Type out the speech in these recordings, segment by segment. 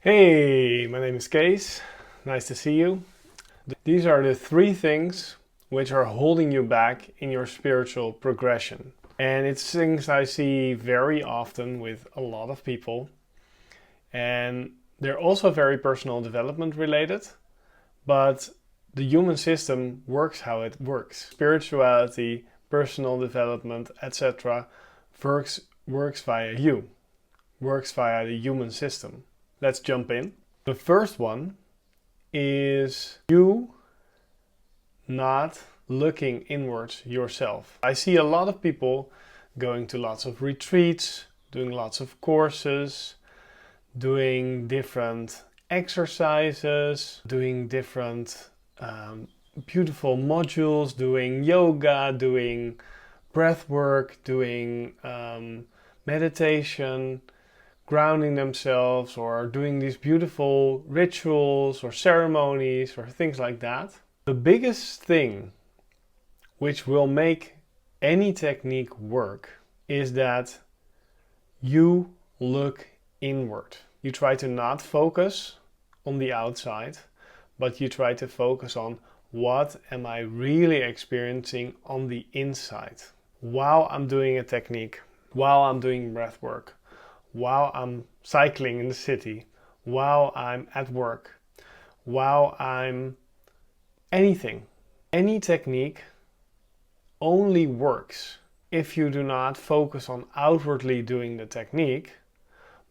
Hey, my name is Kees. Nice to see you. These are the three things which are holding you back in your spiritual progression. And it's things I see very often with a lot of people. And they're also very personal development related, but the human system works how it works. Spirituality, personal development, etc. works via you, works via the human system. Let's jump in. The first one is you not looking inwards yourself. I see a lot of people going to lots of retreats, doing lots of courses, doing different exercises, doing different beautiful modules, doing yoga, doing breath work, doing meditation, grounding themselves, or doing these beautiful rituals or ceremonies or things like that. The biggest thing which will make any technique work is that you look inward. You try to not focus on the outside, but you try to focus on what am I really experiencing on the inside while I'm doing a technique, while I'm doing breath work, while I'm cycling in the city, while I'm at work, while I'm anything. Any technique only works if you do not focus on outwardly doing the technique,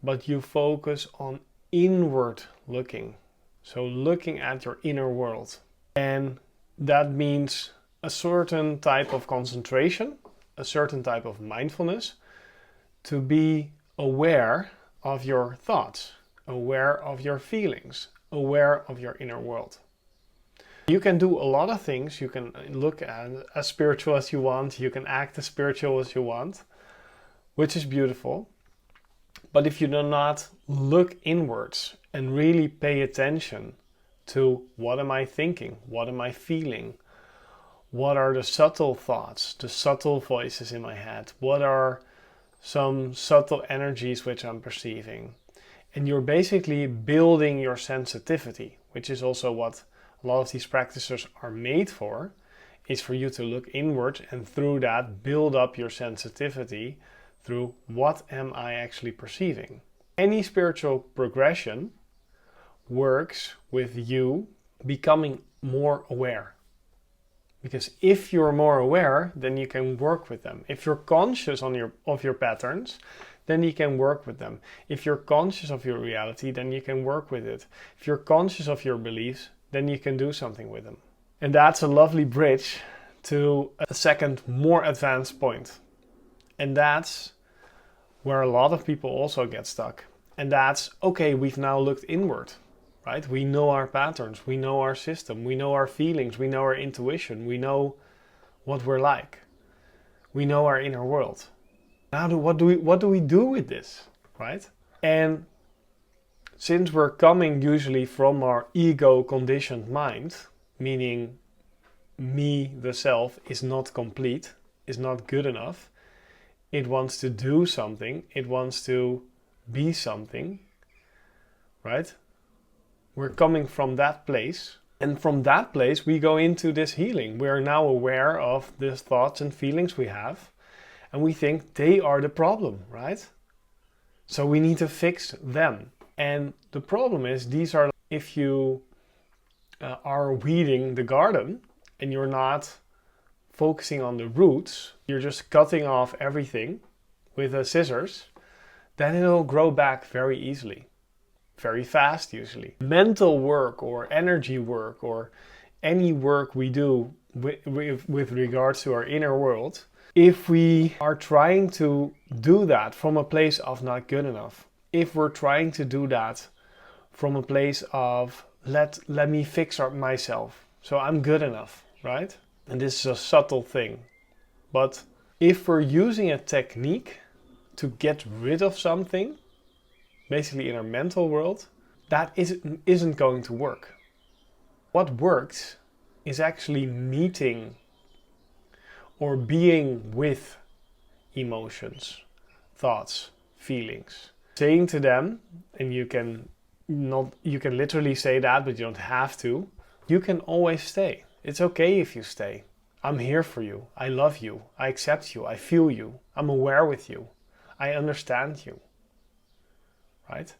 but you focus on inward looking. So looking at your inner world. And that means a certain type of concentration, a certain type of mindfulness, to be aware of your thoughts, aware of your feelings, aware of your inner world. You can do a lot of things. You can look as spiritual as you want. You can act as spiritual as you want, which is beautiful. But if you do not look inwards and really pay attention to what am I thinking, what am I feeling, what are the subtle thoughts, the subtle voices in my head, what are some subtle energies which I'm perceiving. And you're basically building your sensitivity, which is also what a lot of these practices are made for, is for you to look inward and through that build up your sensitivity through what am I actually perceiving. Any spiritual progression works with you becoming more aware. Because if you're more aware, then you can work with them. If you're conscious of your patterns, then you can work with them. If you're conscious of your reality, then you can work with it. If you're conscious of your beliefs, then you can do something with them. And that's a lovely bridge to a second, more advanced point. And that's where a lot of people also get stuck. And that's, okay, we've now looked inward. Right? We know our patterns, we know our system, we know our feelings, we know our intuition, we know what we're like. We know our inner world. Now, what do we do with this, right? And since we're coming usually from our ego conditioned mind, meaning me, the self, is not complete, is not good enough, it wants to do something, it wants to be something, right? We're coming from that place, and from that place we go into this healing. We're now aware of the thoughts and feelings we have, and we think they are the problem, right? So we need to fix them. And the problem is, these are, if you are weeding the garden and you're not focusing on the roots, you're just cutting off everything with a scissors, then it'll grow back very easily. Very fast usually. Mental work or energy work or any work we do with regards to our inner world, if we are trying to do that from a place of not good enough, if we're trying to do that from a place of let me fix myself, so I'm good enough, right? And this is a subtle thing. But if we're using a technique to get rid of something, basically in our mental world, that isn't going to work. What works is actually meeting or being with emotions, thoughts, feelings. Saying to them, and you can not, you can literally say that, but you don't have to. You can always stay. It's okay if you stay. I'm here for you. I love you. I accept you. I feel you. I'm aware with you. I understand you. Right?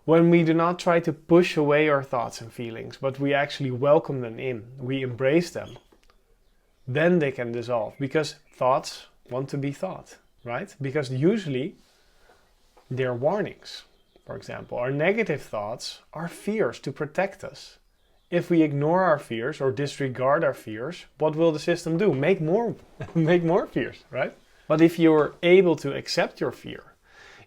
When we do not try to push away our thoughts and feelings, but we actually welcome them in, we embrace them, then they can dissolve, because thoughts want to be thought, right? Because usually they're warnings. For example, our negative thoughts are fears to protect us. If we ignore our fears or disregard our fears, what will the system do? Make more, make more fears, right? But if you're able to accept your fear,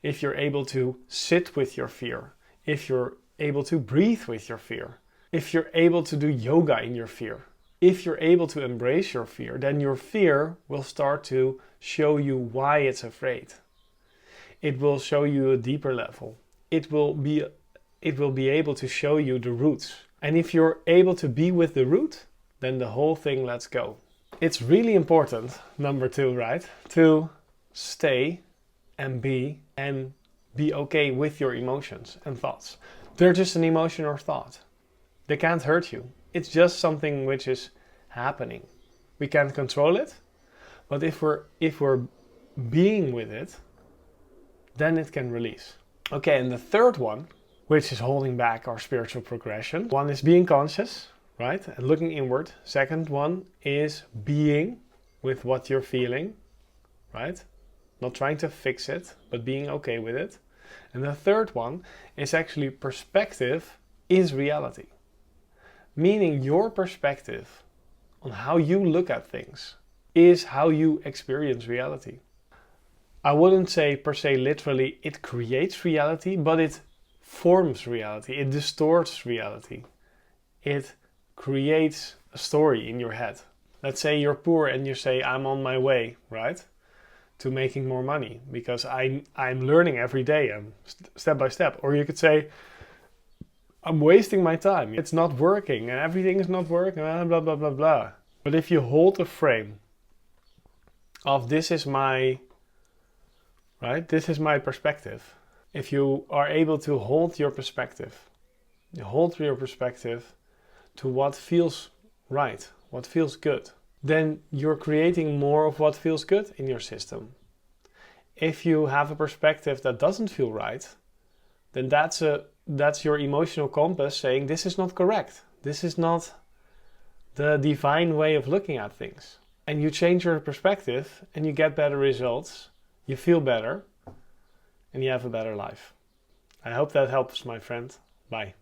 if you're able to sit with your fear, if you're able to breathe with your fear, if you're able to do yoga in your fear, if you're able to embrace your fear, then your fear will start to show you why it's afraid. It will show you a deeper level. It will be able to show you the roots. And if you're able to be with the root, then the whole thing lets go. It's really important, number 2, right? To stay and be okay with your emotions and thoughts. They're just an emotion or thought. They can't hurt you. It's just something which is happening. We can't control it, but if we're being with it, then it can release. Okay, and the third one, which is holding back our spiritual progression. One is being conscious, right? And looking inward. Second one is being with what you're feeling, right? Not trying to fix it, but being okay with it. And the third one is actually perspective is reality. Meaning your perspective on how you look at things is how you experience reality. I wouldn't say per se literally it creates reality, but it forms reality. It distorts reality. It creates a story in your head. Let's say you're poor and you say, I'm on my way, right? To making more money because I'm learning every day and step by step. Or you could say, I'm wasting my time. It's not working and everything is not working, blah, blah, blah, blah. But if you hold a frame of this is my perspective. If you are able to hold your perspective to what feels right, what feels good, then you're creating more of what feels good in your system. If you have a perspective that doesn't feel right, then that's your emotional compass saying this is not correct. This is not the divine way of looking at things. And you change your perspective and you get better results, you feel better, and you have a better life. I hope that helps, my friend. Bye.